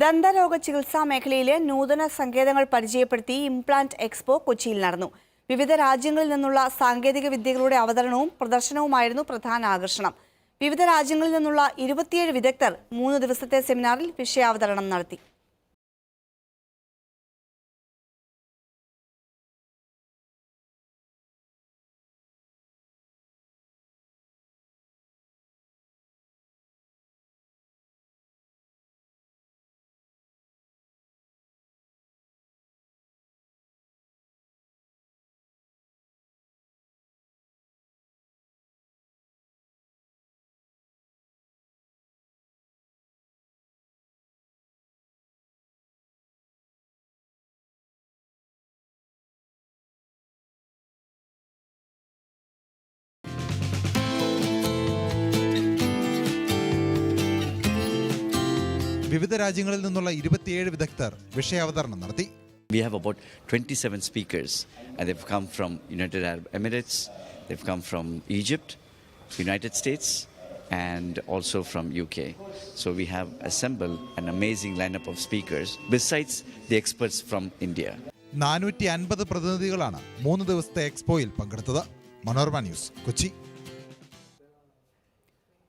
ദന്തരോഗ ചികിത്സാ മേഖലയിലെ നൂതന സങ്കേതങ്ങൾ പരിചയപ്പെടുത്തി ഇംപ്ലാന്റ് എക്സ്പോ കൊച്ചിയിൽ നടന്നു. വിവിധ രാജ്യങ്ങളിൽ നിന്നുള്ള സാങ്കേതിക വിദ്യകളുടെ അവതരണവും പ്രദർശനവുമായിരുന്നു പ്രധാന ആകർഷണം. വിവിധ രാജ്യങ്ങളിൽ നിന്നുള്ള 27 വിദഗ്ധർ 3 ദിവസത്തെ സെമിനാറിൽ വിഷയാവതരണം നടത്തി. വിവിധ രാജ്യങ്ങളിൽ നിന്നുള്ള 27 വിദഗ്ധർ വിഷയാവതരണം നടത്തി. We have about 27 speakers and they've come from United Arab Emirates, they've come from Egypt, United States and also from UK. So we have assembled an amazing lineup of speakers besides the experts from India. 450 പ്രതിനിധികളാണ് 3 ദിവസത്തെ എക്സ്പോയിൽ പങ്കെടുത്തത്. Manorama news, Kochi.